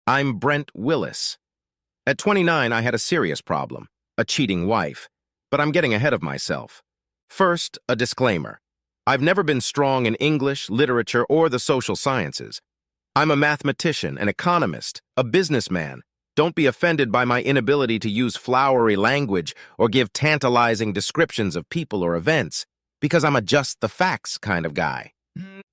I'm Brent Willis. At 29, I had a serious problem, a cheating wife. But I'm getting ahead of myself. First, a disclaimer. I've never been strong in English, literature, or the social sciences. I'm a mathematician, an economist, a businessman. Don't be offended by my inability to use flowery language or give tantalizing descriptions of people or events, because I'm a just the facts kind of guy.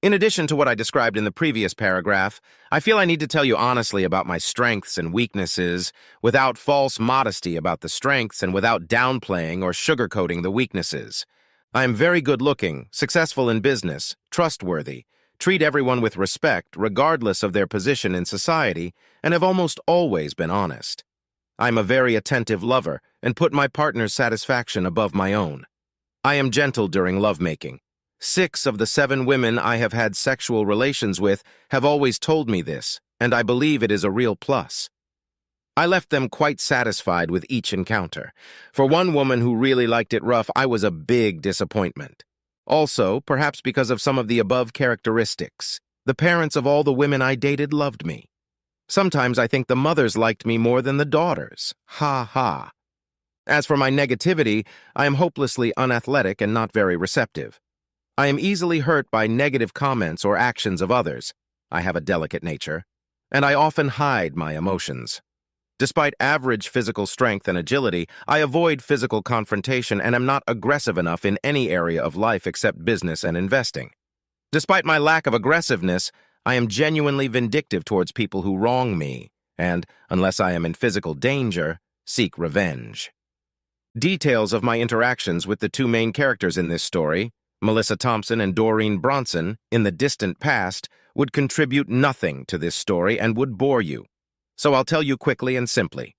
In addition to what I described in the previous paragraph, I feel I need to tell you honestly about my strengths and weaknesses, without false modesty about the strengths and without downplaying or sugarcoating the weaknesses. I am very good-looking, successful in business, trustworthy, treat everyone with respect regardless of their position in society, and have almost always been honest. I'm a very attentive lover and put my partner's satisfaction above my own. I am gentle during lovemaking. 6 of the 7 women I have had sexual relations with have always told me this, and I believe it is a real plus. I left them quite satisfied with each encounter. For one woman who really liked it rough, I was a big disappointment. Also, perhaps because of some of the above characteristics, the parents of all the women I dated loved me. Sometimes I think the mothers liked me more than the daughters. Ha ha. As for my negativity, I am hopelessly unathletic and not very receptive. I am easily hurt by negative comments or actions of others. I have a delicate nature, and I often hide my emotions. Despite average physical strength and agility, I avoid physical confrontation and am not aggressive enough in any area of life except business and investing. Despite my lack of aggressiveness, I am genuinely vindictive towards people who wrong me, and, unless I am in physical danger, seek revenge. Details of my interactions with the 2 main characters in this story, Melissa Thompson and Doreen Bronson, in the distant past, would contribute nothing to this story and would bore you. So I'll tell you quickly and simply.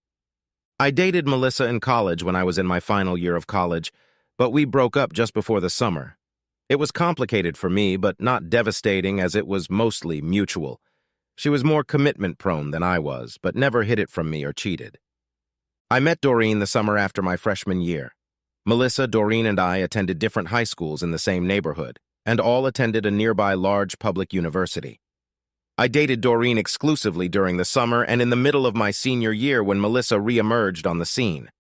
I dated Melissa in college when I was in my final year of college, but we broke up just before the summer. It was complicated for me, but not devastating as it was mostly mutual. She was more commitment-prone than I was, but never hid it from me or cheated. I met Doreen the summer after my freshman year. Melissa, Doreen, and I attended different high schools in the same neighborhood, and all attended a nearby large public university. I dated Doreen exclusively during the summer and in the middle of my senior year when Melissa re-emerged on the scene.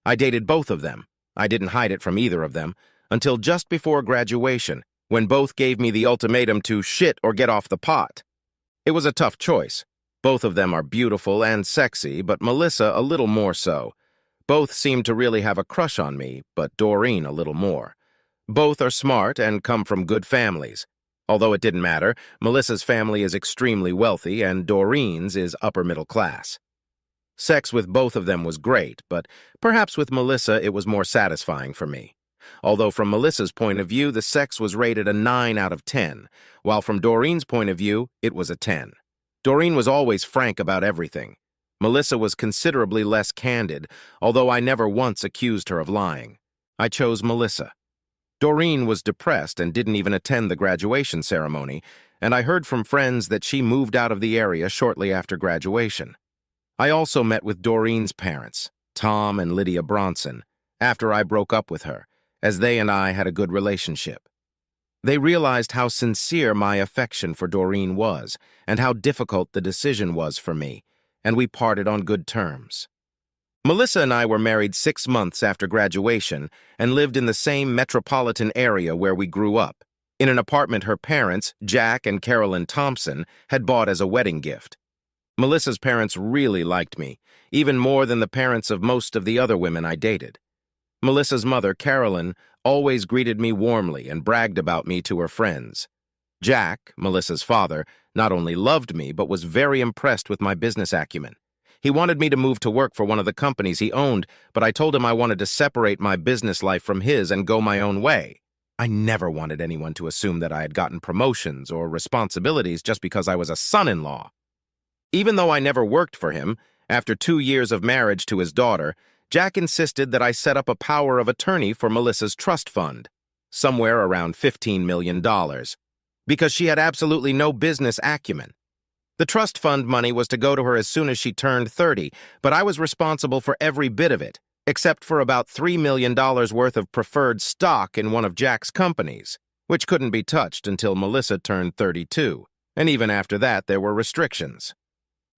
I dated both of them. I didn't hide it from either of them, until just before graduation, when both gave me the ultimatum to shit or get off the pot. It was a tough choice. Both of them are beautiful and sexy, but Melissa a little more so. Both seemed to really have a crush on me, but Doreen a little more. Both are smart and come from good families. Although it didn't matter, Melissa's family is extremely wealthy and Doreen's is upper middle class. Sex with both of them was great, but perhaps with Melissa it was more satisfying for me. Although from Melissa's point of view, the sex was rated a 9 out of 10, while from Doreen's point of view, it was a 10. Doreen was always frank about everything. Melissa was considerably less candid, although I never once accused her of lying. I chose Melissa. Doreen was depressed and didn't even attend the graduation ceremony, and I heard from friends that she moved out of the area shortly after graduation. I also met with Doreen's parents, Tom and Lydia Bronson, after I broke up with her, as they and I had a good relationship. They realized how sincere my affection for Doreen was, and how difficult the decision was for me, and we parted on good terms. Melissa and I were married 6 months after graduation and lived in the same metropolitan area where we grew up, in an apartment her parents, Jack and Carolyn Thompson, had bought as a wedding gift. Melissa's parents really liked me, even more than the parents of most of the other women I dated. Melissa's mother, Carolyn, always greeted me warmly and bragged about me to her friends. Jack, Melissa's father, not only loved me but was very impressed with my business acumen. He wanted me to move to work for one of the companies he owned, but I told him I wanted to separate my business life from his and go my own way. I never wanted anyone to assume that I had gotten promotions or responsibilities just because I was a son-in-law. Even though I never worked for him, after 2 years of marriage to his daughter, Jack insisted that I set up a power of attorney for Melissa's trust fund, somewhere around $15 million, because she had absolutely no business acumen. The trust fund money was to go to her as soon as she turned 30, but I was responsible for every bit of it, except for about $3 million worth of preferred stock in one of Jack's companies, which couldn't be touched until Melissa turned 32, and even after that there were restrictions.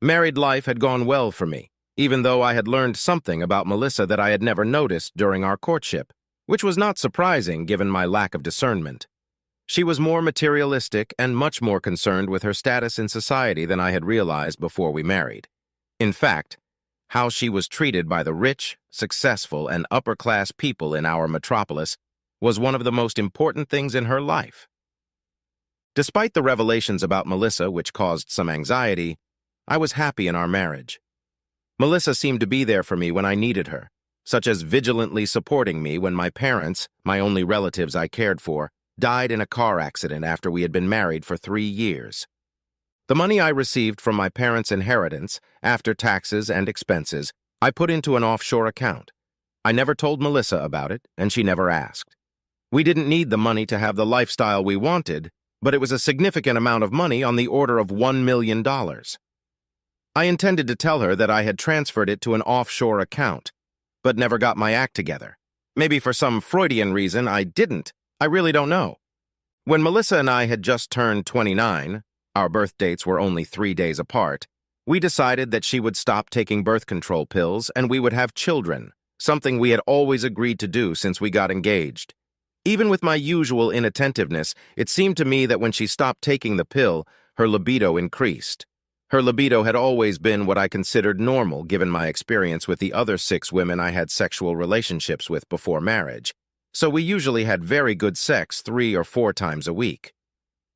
Married life had gone well for me, even though I had learned something about Melissa that I had never noticed during our courtship, which was not surprising given my lack of discernment. She was more materialistic and much more concerned with her status in society than I had realized before we married. In fact, how she was treated by the rich, successful, and upper-class people in our metropolis was one of the most important things in her life. Despite the revelations about Melissa, which caused some anxiety, I was happy in our marriage. Melissa seemed to be there for me when I needed her, such as vigilantly supporting me when my parents, my only relatives I cared for, died in a car accident after we had been married for 3 years. The money I received from my parents' inheritance, after taxes and expenses, I put into an offshore account. I never told Melissa about it, and she never asked. We didn't need the money to have the lifestyle we wanted, but it was a significant amount of money, on the order of $1 million. I intended to tell her that I had transferred it to an offshore account, but never got my act together. Maybe for some Freudian reason I didn't. I really don't know. When Melissa and I had just turned 29, our birth dates were only 3 days apart, we decided that she would stop taking birth control pills and we would have children, something we had always agreed to do since we got engaged. Even with my usual inattentiveness, it seemed to me that when she stopped taking the pill, her libido increased. Her libido had always been what I considered normal given my experience with the other 6 women I had sexual relationships with before marriage, so we usually had very good sex 3 or 4 times a week.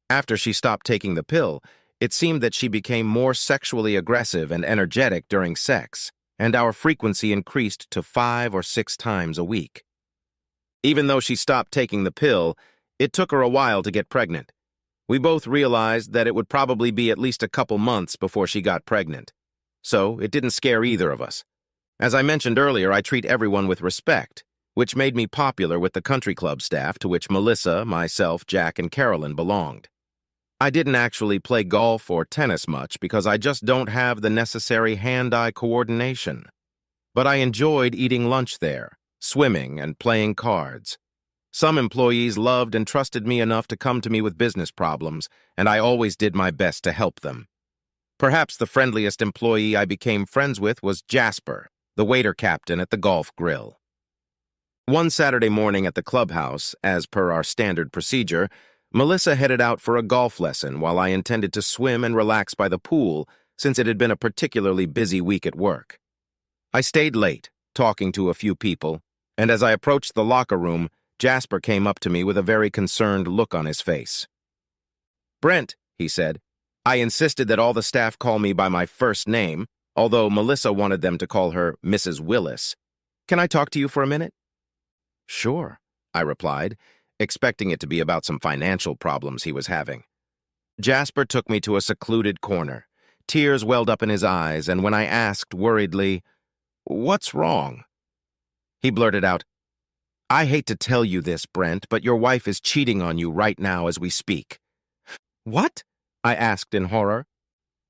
After she stopped taking the pill, it seemed that she became more sexually aggressive and energetic during sex, and our frequency increased to 5 or 6 times a week. Even though she stopped taking the pill, it took her a while to get pregnant. We both realized that it would probably be at least a couple months before she got pregnant, so it didn't scare either of us. As I mentioned earlier, I treat everyone with respect, which made me popular with the country club staff to which Melissa, myself, Jack, and Carolyn belonged. I didn't actually play golf or tennis much because I just don't have the necessary hand-eye coordination. But I enjoyed eating lunch there, swimming, and playing cards. Some employees loved and trusted me enough to come to me with business problems, and I always did my best to help them. Perhaps the friendliest employee I became friends with was Jasper, the waiter captain at the golf grill. One Saturday morning at the clubhouse, as per our standard procedure, Melissa headed out for a golf lesson while I intended to swim and relax by the pool since it had been a particularly busy week at work. I stayed late, talking to a few people, and as I approached the locker room, Jasper came up to me with a very concerned look on his face. "Brent," he said, "I insisted that all the staff call me by my first name, although Melissa wanted them to call her Mrs. Willis. Can I talk to you for a minute?" "Sure," I replied, expecting it to be about some financial problems he was having. Jasper took me to a secluded corner. Tears welled up in his eyes, and when I asked worriedly, "What's wrong?" he blurted out, "I hate to tell you this, Brent, but your wife is cheating on you right now as we speak." "What?" I asked in horror.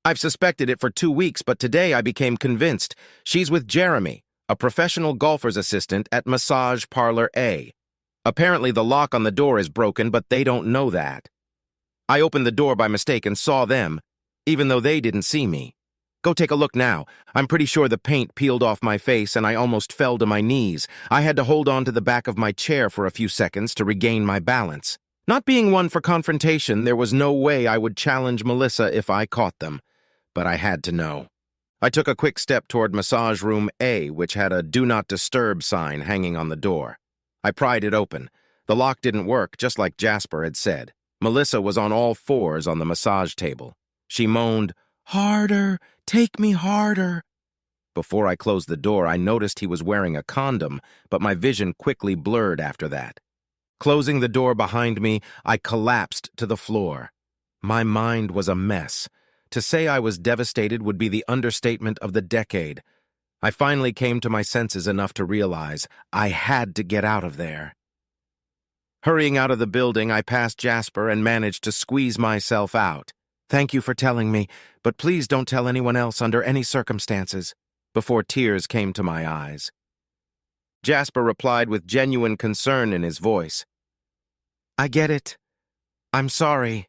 "I've suspected it for 2 weeks, but today I became convinced. She's with Jeremy, a professional golfer's assistant at Massage Parlor A. Apparently the lock on the door is broken, but they don't know that. I opened the door by mistake and saw them, even though they didn't see me. Go take a look now. I'm pretty sure the paint peeled off my face and I almost fell to my knees. I had to hold on to the back of my chair for a few seconds to regain my balance. Not being one for confrontation, there was no way I would challenge Melissa if I caught them, but I had to know. I took a quick step toward Massage Room A, which had a Do Not Disturb sign hanging on the door. I pried it open. The lock didn't work, just like Jasper had said. Melissa was on all fours on the massage table. She moaned, "Harder, take me harder." Before I closed the door, I noticed he was wearing a condom, but my vision quickly blurred after that. Closing the door behind me, I collapsed to the floor. My mind was a mess. To say I was devastated would be the understatement of the decade. I finally came to my senses enough to realize I had to get out of there. Hurrying out of the building, I passed Jasper and managed to squeeze myself out. "Thank you for telling me, but please don't tell anyone else under any circumstances," before tears came to my eyes. Jasper replied with genuine concern in his voice. "I get it. I'm sorry."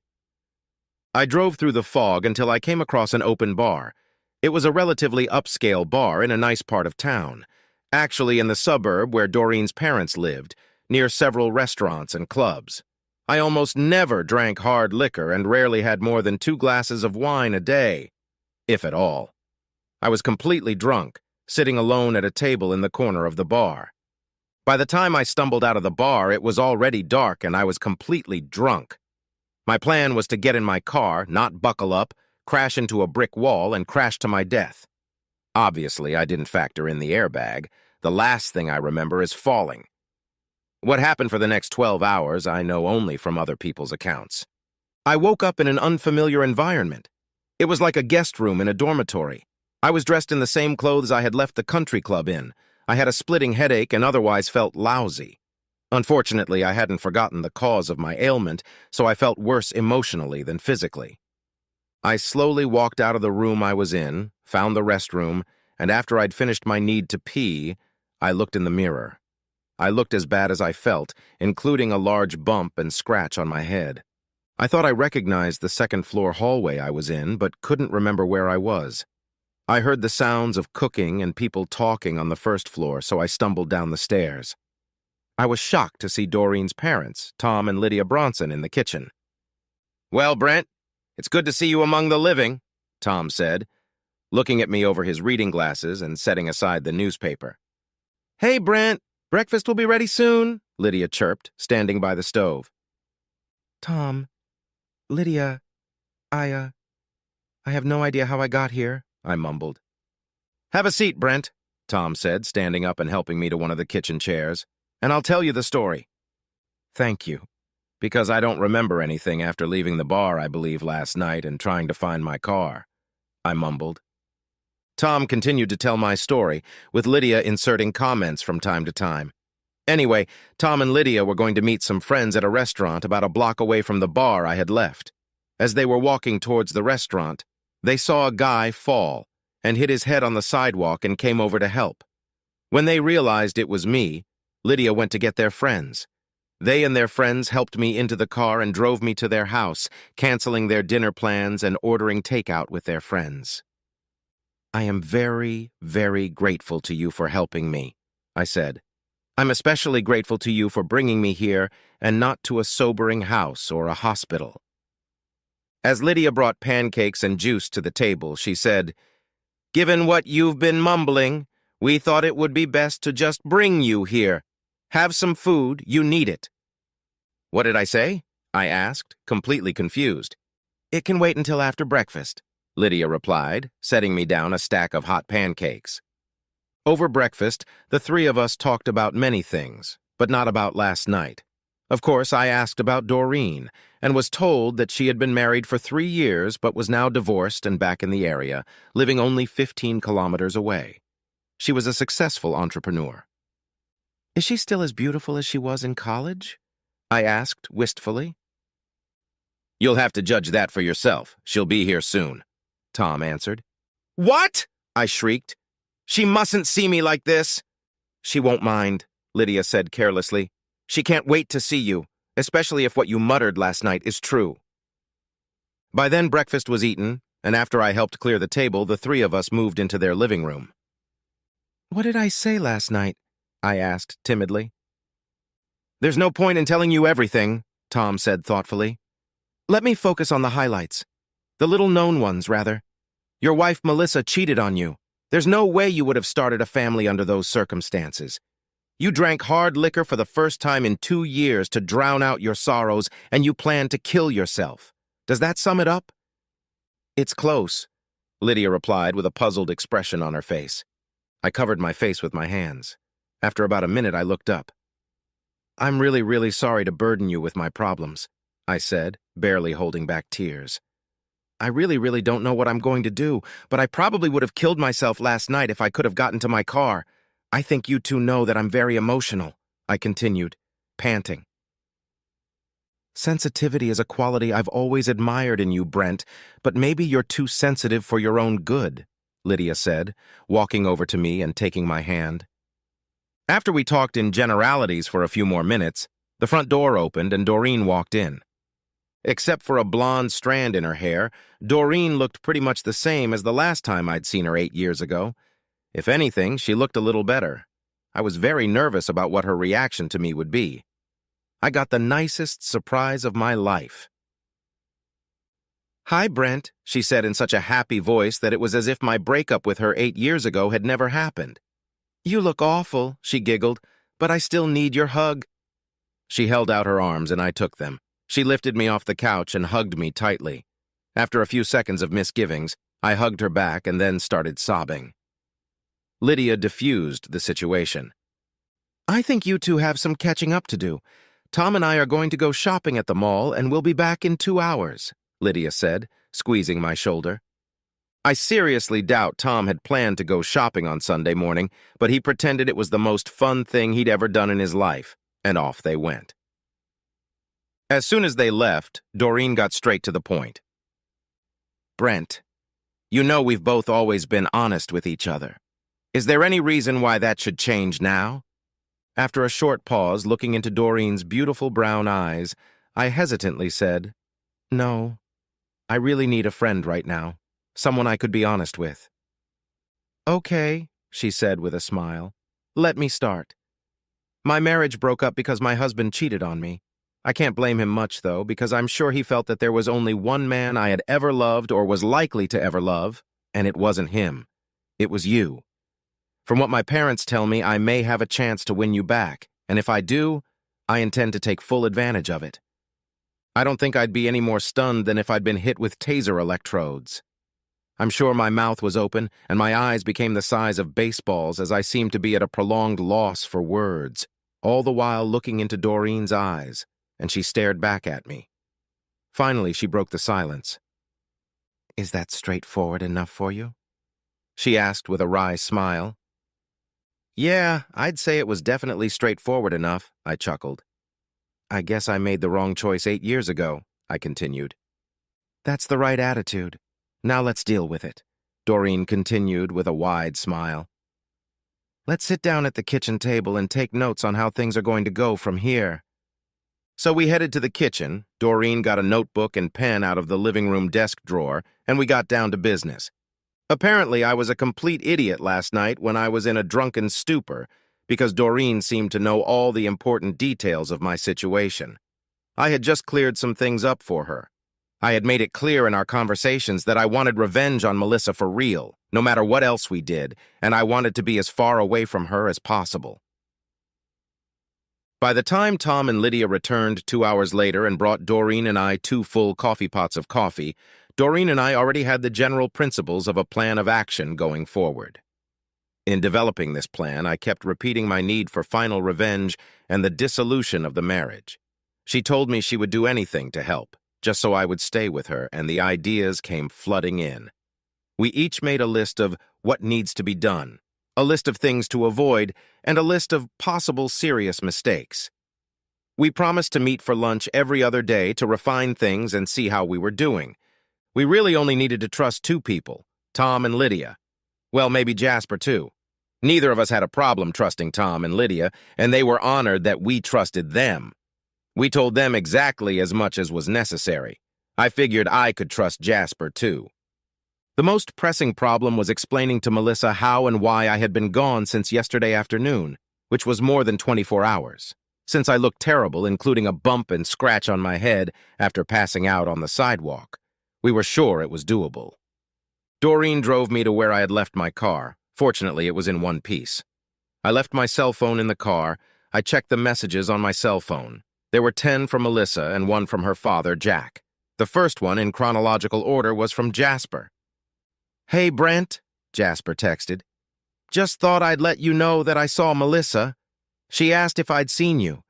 I drove through the fog until I came across an open bar. It was a relatively upscale bar in a nice part of town, actually in the suburb where Doreen's parents lived, near several restaurants and clubs. I almost never drank hard liquor and rarely had more than 2 glasses of wine a day, if at all. I was completely drunk, sitting alone at a table in the corner of the bar. By the time I stumbled out of the bar, it was already dark and I was completely drunk. My plan was to get in my car, not buckle up, crash into a brick wall, and crash to my death. Obviously, I didn't factor in the airbag. The last thing I remember is falling. What happened for the next 12 hours, I know only from other people's accounts. I woke up in an unfamiliar environment. It was like a guest room in a dormitory. I was dressed in the same clothes I had left the country club in. I had a splitting headache and otherwise felt lousy. Unfortunately, I hadn't forgotten the cause of my ailment, so I felt worse emotionally than physically. I slowly walked out of the room I was in, found the restroom, and after I'd finished my need to pee, I looked in the mirror. I looked as bad as I felt, including a large bump and scratch on my head. I thought I recognized the second-floor hallway I was in, but couldn't remember where I was. I heard the sounds of cooking and people talking on the first floor, so I stumbled down the stairs. I was shocked to see Doreen's parents, Tom and Lydia Bronson, in the kitchen. "Well, Brent, it's good to see you among the living," Tom said, looking at me over his reading glasses and setting aside the newspaper. "Hey, Brent, breakfast will be ready soon," Lydia chirped, standing by the stove. "Tom, Lydia, I have no idea how I got here," I mumbled. "Have a seat, Brent," Tom said, standing up and helping me to one of the kitchen chairs, "and I'll tell you the story." "Thank you, because I don't remember anything after leaving the bar, I believe, last night and trying to find my car," I mumbled. Tom continued to tell my story, with Lydia inserting comments from time to time. Anyway, Tom and Lydia were going to meet some friends at a restaurant about a block away from the bar I had left. As they were walking towards the restaurant, they saw a guy fall and hit his head on the sidewalk and came over to help. When they realized it was me, Lydia went to get their friends. They and their friends helped me into the car and drove me to their house, canceling their dinner plans and ordering takeout with their friends. "I am very, very grateful to you for helping me," I said. "I'm especially grateful to you for bringing me here and not to a sobering house or a hospital." As Lydia brought pancakes and juice to the table, she said, "Given what you've been mumbling, we thought it would be best to just bring you here. Have some food, you need it." "What did I say?" I asked, completely confused. "It can wait until after breakfast," Lydia replied, setting me down a stack of hot pancakes. Over breakfast, the three of us talked about many things, but not about last night. Of course, I asked about Doreen, and was told that she had been married for 3 years but was now divorced and back in the area, living only 15 kilometers away. She was a successful entrepreneur. "Is she still as beautiful as she was in college?" I asked wistfully. "You'll have to judge that for yourself. She'll be here soon," Tom answered. "What?" I shrieked. "She mustn't see me like this." "She won't mind," Lydia said carelessly. "She can't wait to see you, especially if what you muttered last night is true." By then breakfast was eaten, and after I helped clear the table, the three of us moved into their living room. "What did I say last night?" I asked timidly. "There's no point in telling you everything," Tom said thoughtfully. "Let me focus on the highlights. The little-known ones, rather. Your wife, Melissa, cheated on you. There's no way you would have started a family under those circumstances. You drank hard liquor for the first time in 2 years to drown out your sorrows, and you planned to kill yourself. Does that sum it up?" "It's close," Lydia replied with a puzzled expression on her face. I covered my face with my hands. After about a minute, I looked up. "I'm really, really sorry to burden you with my problems," I said, barely holding back tears. "I really, really don't know what I'm going to do, but I probably would have killed myself last night if I could have gotten to my car. I think you two know that I'm very emotional," I continued, panting. "Sensitivity is a quality I've always admired in you, Brent, but maybe you're too sensitive for your own good," Lydia said, walking over to me and taking my hand. After we talked in generalities for a few more minutes, the front door opened and Doreen walked in. Except for a blonde strand in her hair, Doreen looked pretty much the same as the last time I'd seen her 8 years ago. If anything, she looked a little better. I was very nervous about what her reaction to me would be. I got the nicest surprise of my life. "Hi, Brent," she said in such a happy voice that it was as if my breakup with her 8 years ago had never happened. "You look awful," she giggled, "but I still need your hug." She held out her arms and I took them. She lifted me off the couch and hugged me tightly. After a few seconds of misgivings, I hugged her back and then started sobbing. Lydia diffused the situation. "I think you two have some catching up to do. Tom and I are going to go shopping at the mall and we'll be back in 2 hours, Lydia said, squeezing my shoulder. I seriously doubt Tom had planned to go shopping on Sunday morning, but he pretended it was the most fun thing he'd ever done in his life, and off they went. As soon as they left, Doreen got straight to the point. "Brent, you know we've both always been honest with each other. Is there any reason why that should change now?" After a short pause, looking into Doreen's beautiful brown eyes, I hesitantly said, "No, I really need a friend right now, someone I could be honest with." "Okay," she said with a smile. "Let me start. My marriage broke up because my husband cheated on me. I can't blame him much, though, because I'm sure he felt that there was only one man I had ever loved or was likely to ever love, and it wasn't him. It was you. From what my parents tell me, I may have a chance to win you back, and if I do, I intend to take full advantage of it. I don't think I'd be any more stunned than if I'd been hit with taser electrodes. I'm sure my mouth was open, and my eyes became the size of baseballs as I seemed to be at a prolonged loss for words, all the while looking into Doreen's eyes, and she stared back at me. Finally, she broke the silence. "Is that straightforward enough for you?" she asked with a wry smile. "Yeah, I'd say it was definitely straightforward enough," I chuckled. "I guess I made the wrong choice 8 years ago," I continued. "That's the right attitude. Now let's deal with it," Doreen continued with a wide smile. "Let's sit down at the kitchen table and take notes on how things are going to go from here." So we headed to the kitchen. Doreen got a notebook and pen out of the living room desk drawer, and we got down to business. Apparently, I was a complete idiot last night when I was in a drunken stupor, because Doreen seemed to know all the important details of my situation. I had just cleared some things up for her. I had made it clear in our conversations that I wanted revenge on Melissa for real, no matter what else we did, and I wanted to be as far away from her as possible. By the time Tom and Lydia returned 2 hours later and brought Doreen and I 2 full coffee pots of coffee, Doreen and I already had the general principles of a plan of action going forward. In developing this plan, I kept repeating my need for final revenge and the dissolution of the marriage. She told me she would do anything to help, just so I would stay with her, and the ideas came flooding in. We each made a list of what needs to be done, a list of things to avoid, and a list of possible serious mistakes. We promised to meet for lunch every other day to refine things and see how we were doing. We really only needed to trust 2 people, Tom and Lydia. Well, maybe Jasper, too. Neither of us had a problem trusting Tom and Lydia, and they were honored that we trusted them. We told them exactly as much as was necessary. I figured I could trust Jasper, too. The most pressing problem was explaining to Melissa how and why I had been gone since yesterday afternoon, which was more than 24 hours, since I looked terrible, including a bump and scratch on my head after passing out on the sidewalk. We were sure it was doable. Doreen drove me to where I had left my car. Fortunately, it was in one piece. I left my cell phone in the car. I checked the messages on my cell phone. There were 10 from Melissa and 1 from her father, Jack. The first one, in chronological order, was from Jasper. "Hey, Brent," Jasper texted. "Just thought I'd let you know that I saw Melissa. She asked if I'd seen you.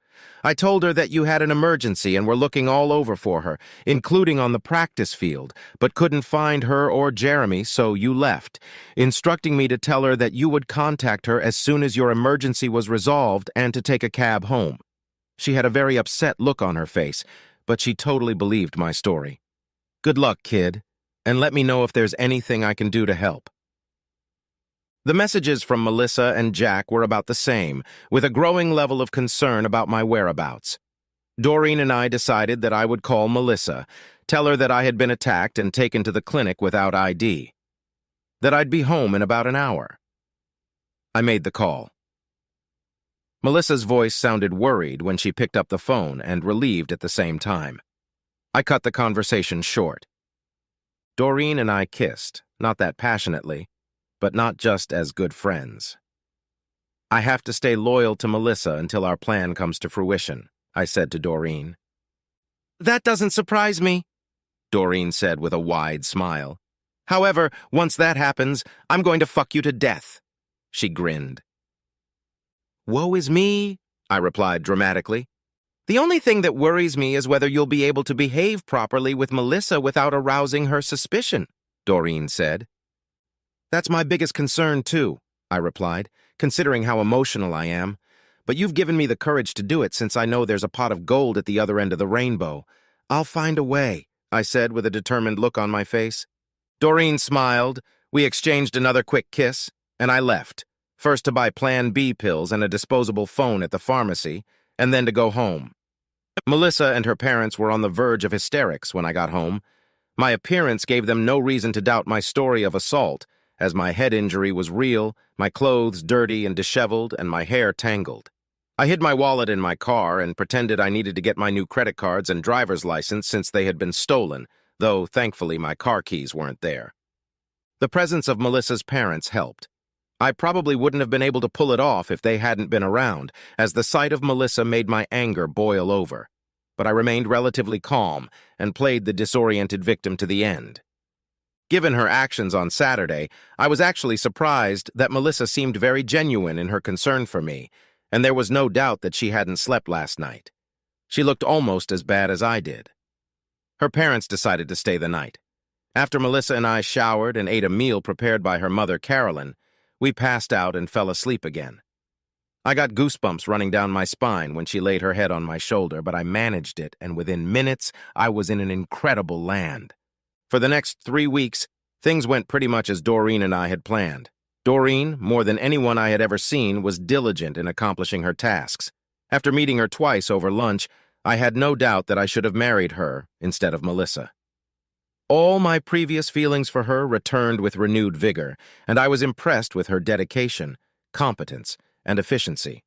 I told her that you had an emergency and were looking all over for her, including on the practice field, but couldn't find her or Jeremy, so you left, instructing me to tell her that you would contact her as soon as your emergency was resolved and to take a cab home." She had a very upset look on her face, but she totally believed my story. "Good luck, kid, and let me know if there's anything I can do to help." The messages from Melissa and Jack were about the same, with a growing level of concern about my whereabouts. Doreen and I decided that I would call Melissa, tell her that I had been attacked and taken to the clinic without ID, that I'd be home in about an hour. I made the call. Melissa's voice sounded worried when she picked up the phone and relieved at the same time. I cut the conversation short. Doreen and I kissed, not that passionately, but not just as good friends. I have to stay loyal to Melissa until our plan comes to fruition, I said to Doreen. That doesn't surprise me, Doreen said with a wide smile. However, once that happens, I'm going to fuck you to death. She grinned. Woe is me, I replied dramatically. The only thing that worries me is whether you'll be able to behave properly with Melissa without arousing her suspicion, Doreen said. That's my biggest concern, too, I replied, considering how emotional I am. But you've given me the courage to do it since I know there's a pot of gold at the other end of the rainbow. I'll find a way, I said with a determined look on my face. Doreen smiled, we exchanged another quick kiss, and I left, first to buy Plan B pills and a disposable phone at the pharmacy, and then to go home. Melissa and her parents were on the verge of hysterics when I got home. My appearance gave them no reason to doubt my story of assault, as my head injury was real, my clothes dirty and disheveled, and my hair tangled. I hid my wallet in my car and pretended I needed to get my new credit cards and driver's license since they had been stolen, though thankfully my car keys weren't there. The presence of Melissa's parents helped. I probably wouldn't have been able to pull it off if they hadn't been around, as the sight of Melissa made my anger boil over. But I remained relatively calm and played the disoriented victim to the end. Given her actions on Saturday, I was actually surprised that Melissa seemed very genuine in her concern for me, and there was no doubt that she hadn't slept last night. She looked almost as bad as I did. Her parents decided to stay the night. After Melissa and I showered and ate a meal prepared by her mother, Carolyn, we passed out and fell asleep again. I got goosebumps running down my spine when she laid her head on my shoulder, but I managed it, and within minutes, I was in an incredible land. For the next 3 weeks, things went pretty much as Doreen and I had planned. Doreen, more than anyone I had ever seen, was diligent in accomplishing her tasks. After meeting her twice over lunch, I had no doubt that I should have married her instead of Melissa. All my previous feelings for her returned with renewed vigor, and I was impressed with her dedication, competence, and efficiency.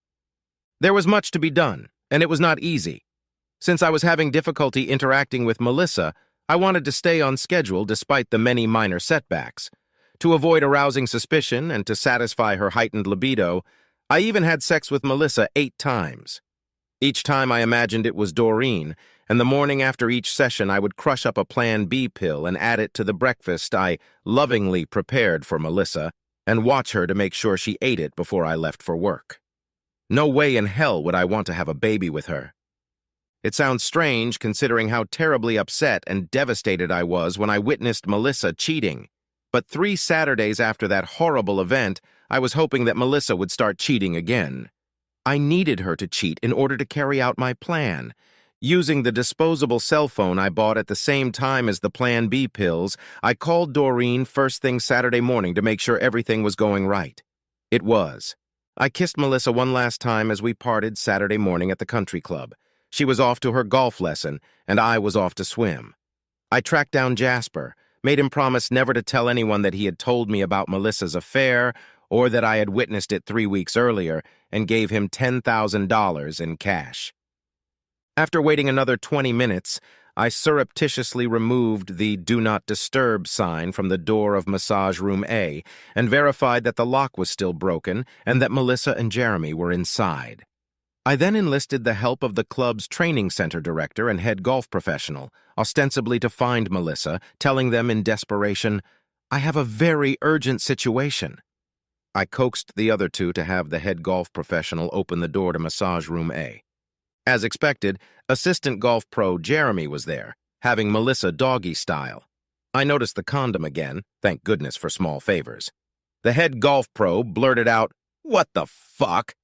There was much to be done, and it was not easy. Since I was having difficulty interacting with Melissa, I wanted to stay on schedule despite the many minor setbacks. To avoid arousing suspicion and to satisfy her heightened libido, I even had sex with Melissa 8 times. Each time I imagined it was Doreen, and the morning after each session I would crush up a Plan B pill and add it to the breakfast I lovingly prepared for Melissa and watch her to make sure she ate it before I left for work. No way in hell would I want to have a baby with her. It sounds strange considering how terribly upset and devastated I was when I witnessed Melissa cheating. But 3 Saturdays after that horrible event, I was hoping that Melissa would start cheating again. I needed her to cheat in order to carry out my plan. Using the disposable cell phone I bought at the same time as the Plan B pills, I called Doreen first thing Saturday morning to make sure everything was going right. It was. I kissed Melissa one last time as we parted Saturday morning at the country club. She was off to her golf lesson, and I was off to swim. I tracked down Jasper, made him promise never to tell anyone that he had told me about Melissa's affair or that I had witnessed it 3 weeks earlier, and gave him $10,000 in cash. After waiting another 20 minutes, I surreptitiously removed the Do Not Disturb sign from the door of Massage Room A and verified that the lock was still broken and that Melissa and Jeremy were inside. I then enlisted the help of the club's training center director and head golf professional, ostensibly to find Melissa, telling them in desperation, "I have a very urgent situation." I coaxed the other two to have the head golf professional open the door to Massage Room A. As expected, assistant golf pro Jeremy was there, having Melissa doggy style. I noticed the condom again, thank goodness for small favors. The head golf pro blurted out, "What the fuck?"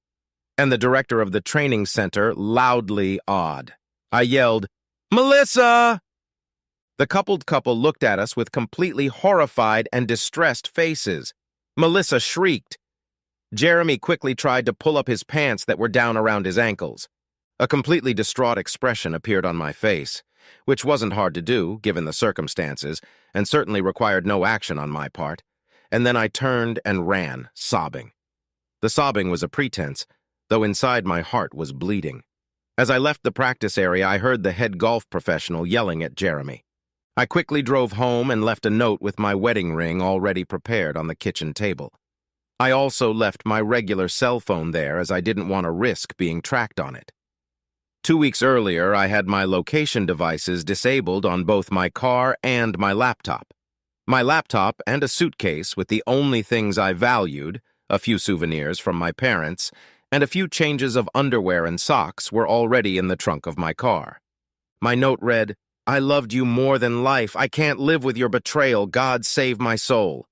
and the director of the training center loudly awed. I yelled, "Melissa!" The coupled couple looked at us with completely horrified and distressed faces. Melissa shrieked. Jeremy quickly tried to pull up his pants that were down around his ankles. A completely distraught expression appeared on my face, which wasn't hard to do, given the circumstances, and certainly required no action on my part. And then I turned and ran, sobbing. The sobbing was a pretense, though inside my heart was bleeding. As I left the practice area, I heard the head golf professional yelling at Jeremy. I quickly drove home and left a note with my wedding ring already prepared on the kitchen table. I also left my regular cell phone there as I didn't want to risk being tracked on it. 2 weeks earlier, I had my location devices disabled on both my car and my laptop. My laptop and a suitcase with the only things I valued, a few souvenirs from my parents, and a few changes of underwear and socks were already in the trunk of my car. My note read, "I loved you more than life. I can't live with your betrayal. God save my soul."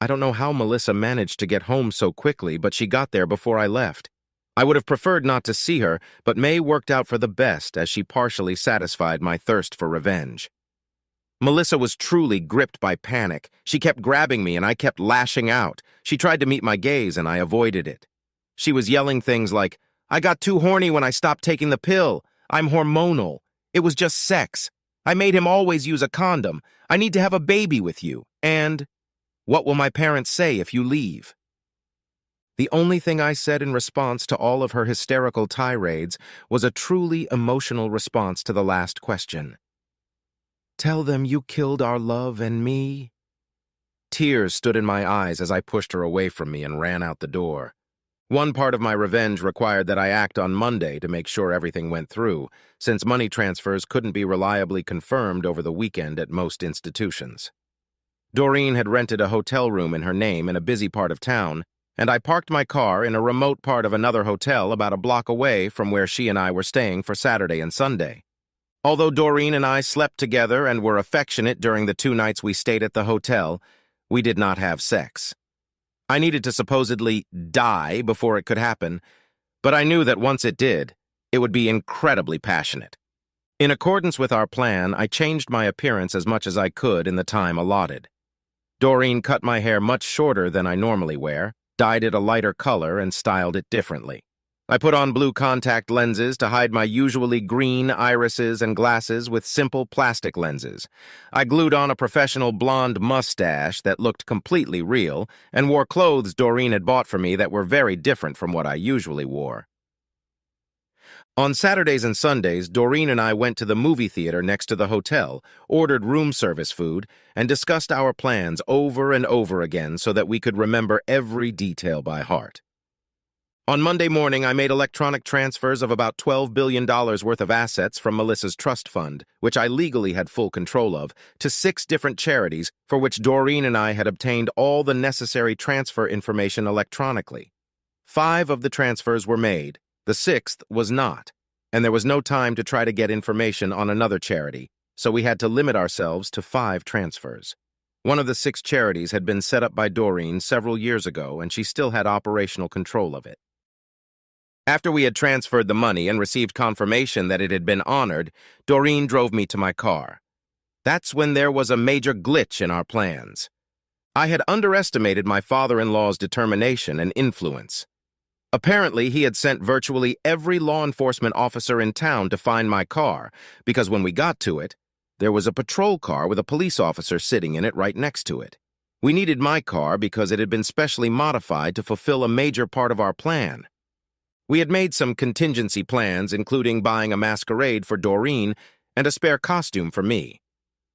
I don't know how Melissa managed to get home so quickly, but she got there before I left. I would have preferred not to see her, but May worked out for the best as she partially satisfied my thirst for revenge. Melissa was truly gripped by panic. She kept grabbing me and I kept lashing out. She tried to meet my gaze and I avoided it. She was yelling things like, "I got too horny when I stopped taking the pill. I'm hormonal. It was just sex. I made him always use a condom. I need to have a baby with you. And what will my parents say if you leave?" The only thing I said in response to all of her hysterical tirades was a truly emotional response to the last question. "Tell them you killed our love and me." Tears stood in my eyes as I pushed her away from me and ran out the door. One part of my revenge required that I act on Monday to make sure everything went through, since money transfers couldn't be reliably confirmed over the weekend at most institutions. Doreen had rented a hotel room in her name in a busy part of town, and I parked my car in a remote part of another hotel about a block away from where she and I were staying for Saturday and Sunday. Although Doreen and I slept together and were affectionate during the 2 nights we stayed at the hotel, we did not have sex. I needed to supposedly die before it could happen, but I knew that once it did, it would be incredibly passionate. In accordance with our plan, I changed my appearance as much as I could in the time allotted. Doreen cut my hair much shorter than I normally wear, dyed it a lighter color, and styled it differently. I put on blue contact lenses to hide my usually green irises and glasses with simple plastic lenses. I glued on a professional blonde mustache that looked completely real and wore clothes Doreen had bought for me that were very different from what I usually wore. On Saturdays and Sundays, Doreen and I went to the movie theater next to the hotel, ordered room service food, and discussed our plans over and over again so that we could remember every detail by heart. On Monday morning, I made electronic transfers of about $12 billion worth of assets from Melissa's trust fund, which I legally had full control of, to 6 different charities for which Doreen and I had obtained all the necessary transfer information electronically. 5 of the transfers were made. The 6th was not, and there was no time to try to get information on another charity, so we had to limit ourselves to 5 transfers. One of the 6 charities had been set up by Doreen several years ago, and she still had operational control of it. After we had transferred the money and received confirmation that it had been honored, Doreen drove me to my car. That's when there was a major glitch in our plans. I had underestimated my father-in-law's determination and influence. Apparently, he had sent virtually every law enforcement officer in town to find my car, because when we got to it, there was a patrol car with a police officer sitting in it right next to it. We needed my car because it had been specially modified to fulfill a major part of our plan. We had made some contingency plans, including buying a masquerade for Doreen and a spare costume for me.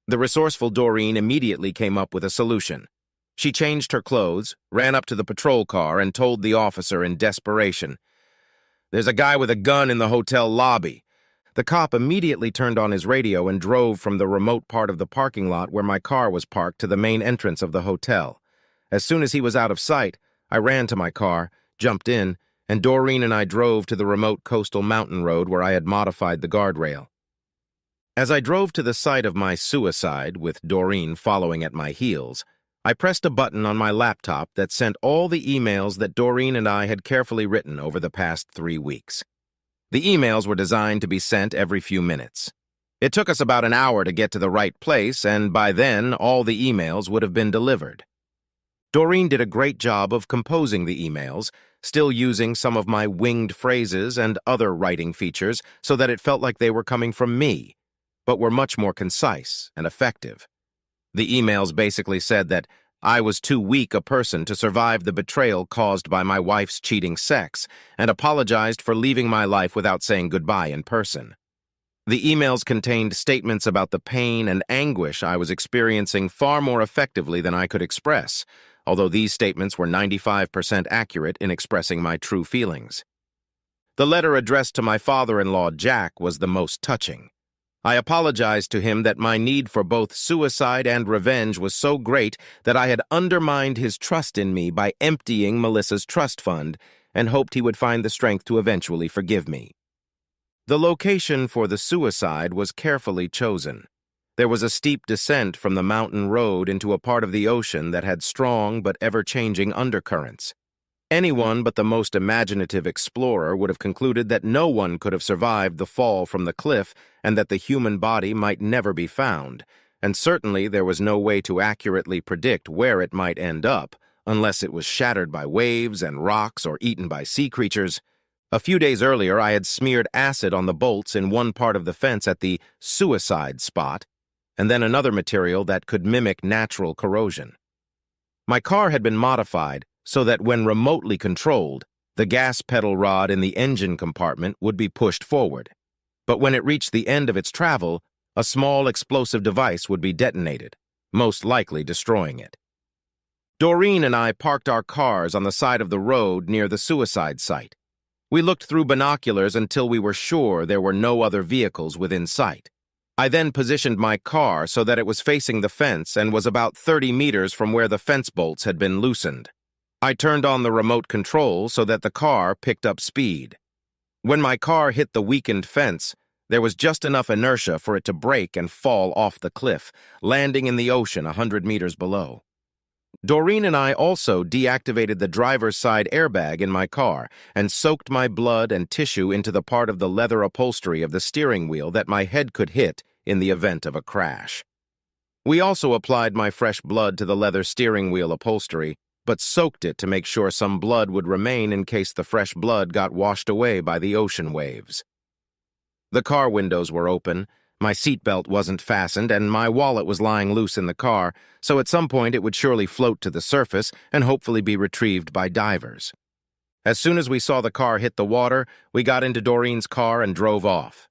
The resourceful Doreen immediately came up with a solution. She changed her clothes, ran up to the patrol car, and told the officer in desperation, "There's a guy with a gun in the hotel lobby." The cop immediately turned on his radio and drove from the remote part of the parking lot where my car was parked to the main entrance of the hotel. As soon as he was out of sight, I ran to my car, jumped in, and Doreen and I drove to the remote coastal mountain road where I had modified the guardrail. As I drove to the site of my suicide, with Doreen following at my heels, I pressed a button on my laptop that sent all the emails that Doreen and I had carefully written over the past 3 weeks. The emails were designed to be sent every few minutes. It took us about an hour to get to the right place, and by then, all the emails would have been delivered. Doreen did a great job of composing the emails, still using some of my winged phrases and other writing features so that it felt like they were coming from me, but were much more concise and effective. The emails basically said that I was too weak a person to survive the betrayal caused by my wife's cheating sex and apologized for leaving my life without saying goodbye in person. The emails contained statements about the pain and anguish I was experiencing far more effectively than I could express, although these statements were 95% accurate in expressing my true feelings. The letter addressed to my father-in-law, Jack, was the most touching. I apologized to him that my need for both suicide and revenge was so great that I had undermined his trust in me by emptying Melissa's trust fund and hoped he would find the strength to eventually forgive me. The location for the suicide was carefully chosen. There was a steep descent from the mountain road into a part of the ocean that had strong but ever-changing undercurrents. Anyone but the most imaginative explorer would have concluded that no one could have survived the fall from the cliff and that the human body might never be found, and certainly there was no way to accurately predict where it might end up, unless it was shattered by waves and rocks or eaten by sea creatures. A few days earlier, I had smeared acid on the bolts in one part of the fence at the suicide spot, and then another material that could mimic natural corrosion. My car had been modified so that when remotely controlled, the gas pedal rod in the engine compartment would be pushed forward. But when it reached the end of its travel, a small explosive device would be detonated, most likely destroying it. Doreen and I parked our cars on the side of the road near the suicide site. We looked through binoculars until we were sure there were no other vehicles within sight. I then positioned my car so that it was facing the fence and was about 30 meters from where the fence bolts had been loosened. I turned on the remote control so that the car picked up speed. When my car hit the weakened fence, there was just enough inertia for it to break and fall off the cliff, landing in the ocean 100 meters below. Doreen and I also deactivated the driver's side airbag in my car and soaked my blood and tissue into the part of the leather upholstery of the steering wheel that my head could hit in the event of a crash. We also applied my fresh blood to the leather steering wheel upholstery, but soaked it to make sure some blood would remain in case the fresh blood got washed away by the ocean waves. The car windows were open, my seatbelt wasn't fastened, and my wallet was lying loose in the car, so at some point it would surely float to the surface and hopefully be retrieved by divers. As soon as we saw the car hit the water, we got into Doreen's car and drove off.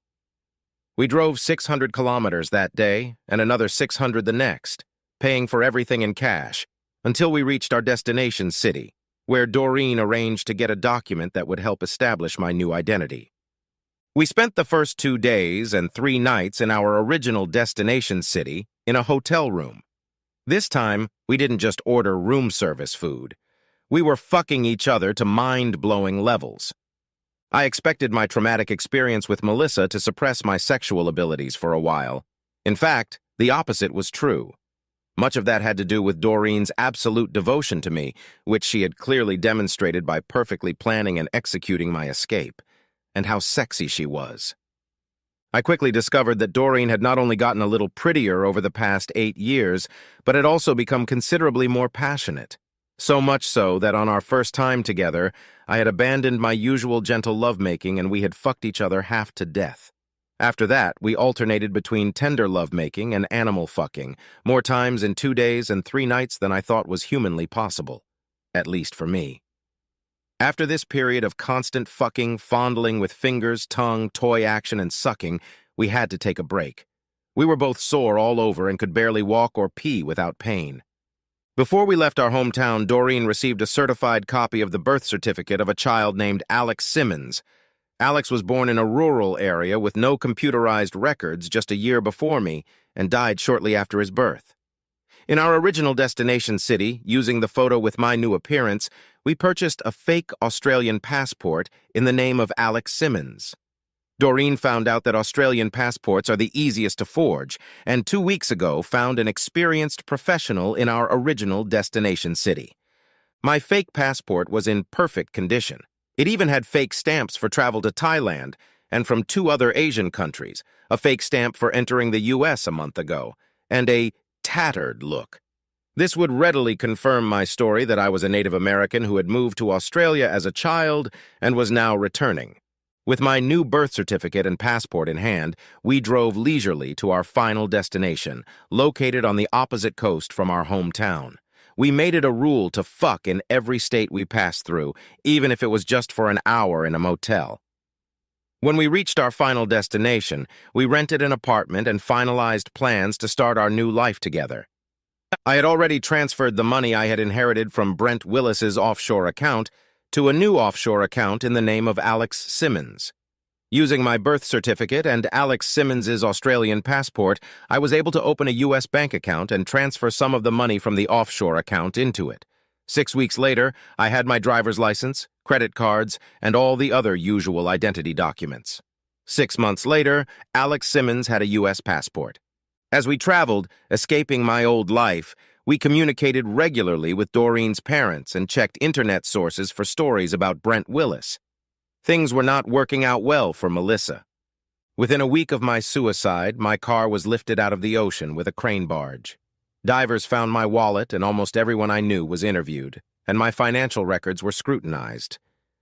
We drove 600 kilometers that day and another 600 the next, paying for everything in cash, until we reached our destination city, where Doreen arranged to get a document that would help establish my new identity. We spent the first 2 days and 3 nights in our original destination city in a hotel room. This time, we didn't just order room service food. We were fucking each other to mind-blowing levels. I expected my traumatic experience with Melissa to suppress my sexual abilities for a while. In fact, the opposite was true. Much of that had to do with Doreen's absolute devotion to me, which she had clearly demonstrated by perfectly planning and executing my escape, and how sexy she was. I quickly discovered that Doreen had not only gotten a little prettier over the past 8 years, but had also become considerably more passionate. So much so that on our first time together, I had abandoned my usual gentle lovemaking and we had fucked each other half to death. After that, we alternated between tender lovemaking and animal fucking, more times in 2 days and 3 nights than I thought was humanly possible, at least for me. After this period of constant fucking, fondling with fingers, tongue, toy action, and sucking, we had to take a break. We were both sore all over and could barely walk or pee without pain. Before we left our hometown, Doreen received a certified copy of the birth certificate of a child named Alex Simmons. Alex was born in a rural area with no computerized records just a year before me and died shortly after his birth. In our original destination city, using the photo with my new appearance, we purchased a fake Australian passport in the name of Alex Simmons. Doreen found out that Australian passports are the easiest to forge, and 2 weeks ago found an experienced professional in our original destination city. My fake passport was in perfect condition. It even had fake stamps for travel to Thailand and from 2 other Asian countries, a fake stamp for entering the U.S. a month ago, and a tattered look. This would readily confirm my story that I was a Native American who had moved to Australia as a child and was now returning. With my new birth certificate and passport in hand, we drove leisurely to our final destination, located on the opposite coast from our hometown. We made it a rule to fuck in every state we passed through, even if it was just for an hour in a motel. When we reached our final destination, we rented an apartment and finalized plans to start our new life together. I had already transferred the money I had inherited from Brent Willis's offshore account to a new offshore account in the name of Alex Simmons. Using my birth certificate and Alex Simmons's Australian passport, I was able to open a U.S. bank account and transfer some of the money from the offshore account into it. 6 weeks later, I had my driver's license, credit cards, and all the other usual identity documents. 6 months later, Alex Simmons had a U.S. passport. As we traveled, escaping my old life, we communicated regularly with Doreen's parents and checked internet sources for stories about Brent Willis. Things were not working out well for Melissa. Within a week of my suicide, my car was lifted out of the ocean with a crane barge. Divers found my wallet and almost everyone I knew was interviewed, and my financial records were scrutinized.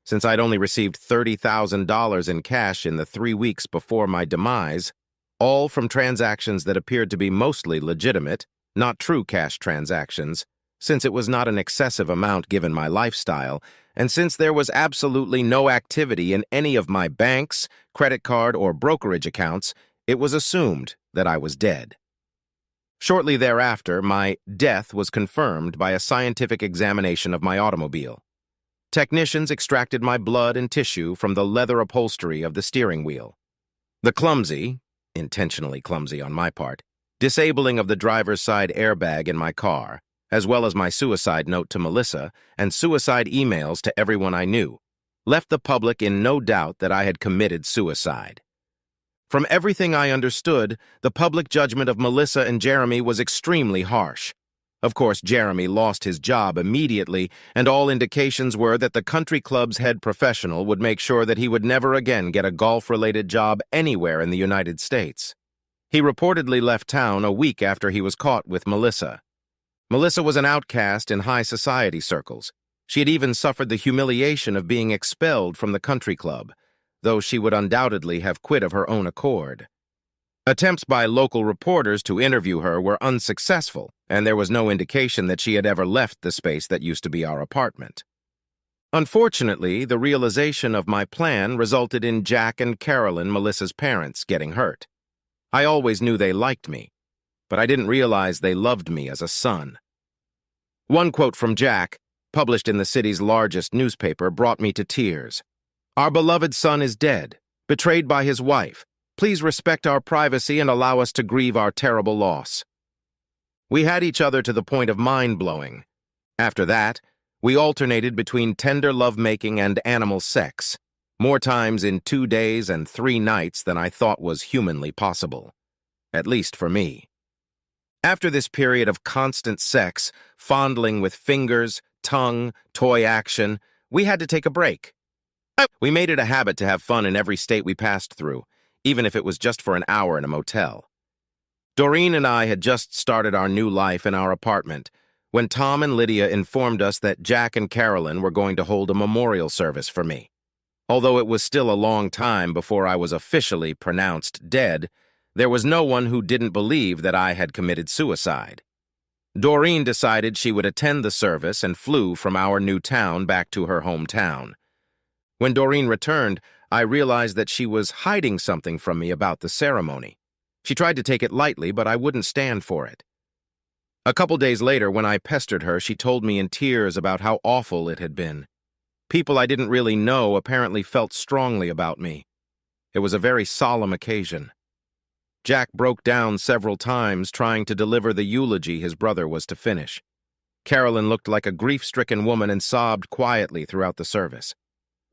Since I'd only received $30,000 in cash in the 3 weeks before my demise, all from transactions that appeared to be mostly legitimate, not true cash transactions, since it was not an excessive amount given my lifestyle, and since there was absolutely no activity in any of my banks, credit card, or brokerage accounts, it was assumed that I was dead. Shortly thereafter, my death was confirmed by a scientific examination of my automobile. Technicians extracted my blood and tissue from the leather upholstery of the steering wheel. The clumsy, intentionally clumsy on my part, disabling of the driver's side airbag in my car, as well as my suicide note to Melissa and suicide emails to everyone I knew, left the public in no doubt that I had committed suicide. From everything I understood, the public judgment of Melissa and Jeremy was extremely harsh. Of course, Jeremy lost his job immediately, and all indications were that the country club's head professional would make sure that he would never again get a golf-related job anywhere in the United States. He reportedly left town a week after he was caught with Melissa. Melissa was an outcast in high society circles. She had even suffered the humiliation of being expelled from the country club, though she would undoubtedly have quit of her own accord. Attempts by local reporters to interview her were unsuccessful, and there was no indication that she had ever left the space that used to be our apartment. Unfortunately, the realization of my plan resulted in Jack and Carolyn, Melissa's parents, getting hurt. I always knew they liked me, but I didn't realize they loved me as a son. One quote from Jack, published in the city's largest newspaper, brought me to tears. "Our beloved son is dead, betrayed by his wife. Please respect our privacy and allow us to grieve our terrible loss." We had each other to the point of mind-blowing. After that, we alternated between tender lovemaking and animal sex, more times in 2 days and 3 nights than I thought was humanly possible, at least for me. After this period of constant sex, fondling with fingers, tongue, toy action, we had to take a break. We made it a habit to have fun in every state we passed through, even if it was just for an hour in a motel. Doreen and I had just started our new life in our apartment when Tom and Lydia informed us that Jack and Carolyn were going to hold a memorial service for me. Although it was still a long time before I was officially pronounced dead, there was no one who didn't believe that I had committed suicide. Doreen decided she would attend the service and flew from our new town back to her hometown. When Doreen returned, I realized that she was hiding something from me about the ceremony. She tried to take it lightly, but I wouldn't stand for it. A couple days later, when I pestered her, she told me in tears about how awful it had been. People I didn't really know apparently felt strongly about me. It was a very solemn occasion. Jack broke down several times trying to deliver the eulogy his brother was to finish. Carolyn looked like a grief-stricken woman and sobbed quietly throughout the service.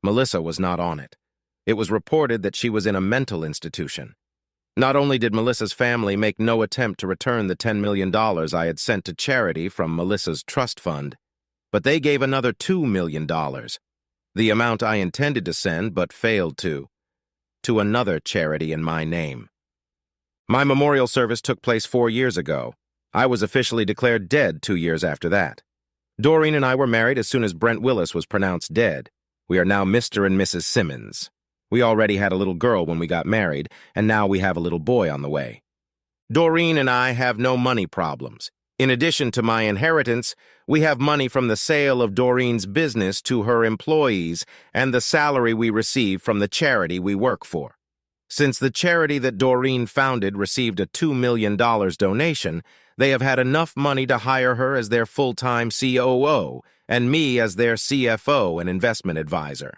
Melissa was not on it. It was reported that she was in a mental institution. Not only did Melissa's family make no attempt to return the $10 million I had sent to charity from Melissa's trust fund, but they gave another $2 million, the amount I intended to send but failed to another charity in my name. My memorial service took place 4 years ago. I was officially declared dead 2 years after that. Doreen and I were married as soon as Brent Willis was pronounced dead. We are now Mr. and Mrs. Simmons. We already had a little girl when we got married, and now we have a little boy on the way. Doreen and I have no money problems. In addition to my inheritance, we have money from the sale of Doreen's business to her employees and the salary we receive from the charity we work for. Since the charity that Doreen founded received a $2 million donation, they have had enough money to hire her as their full-time COO and me as their CFO and investment advisor.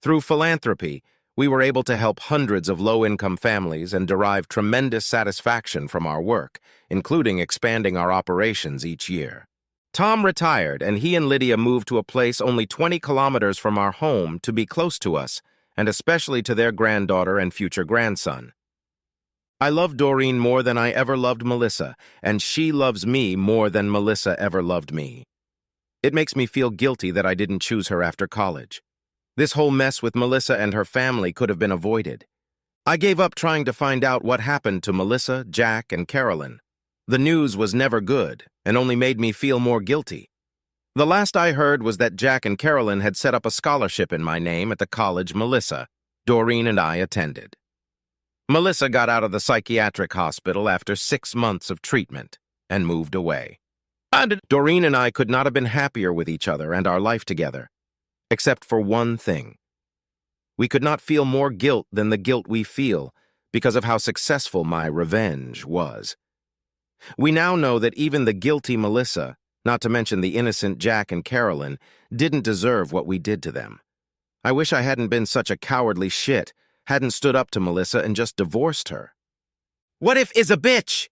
Through philanthropy, we were able to help hundreds of low-income families and derive tremendous satisfaction from our work, including expanding our operations each year. Tom retired, and he and Lydia moved to a place only 20 kilometers from our home to be close to us, and especially to their granddaughter and future grandson. I love Doreen more than I ever loved Melissa, and she loves me more than Melissa ever loved me. It makes me feel guilty that I didn't choose her after college. This whole mess with Melissa and her family could have been avoided. I gave up trying to find out what happened to Melissa, Jack, and Carolyn. The news was never good and only made me feel more guilty. The last I heard was that Jack and Carolyn had set up a scholarship in my name at the college Melissa, Doreen, and I attended. Melissa got out of the psychiatric hospital after 6 months of treatment and moved away. Doreen and I could not have been happier with each other and our life together, except for one thing. We could not feel more guilt than the guilt we feel because of how successful my revenge was. We now know that even the guilty Melissa, not to mention the innocent Jack and Carolyn, didn't deserve what we did to them. I wish I hadn't been such a cowardly shit, hadn't stood up to Melissa and just divorced her. What if is a bitch?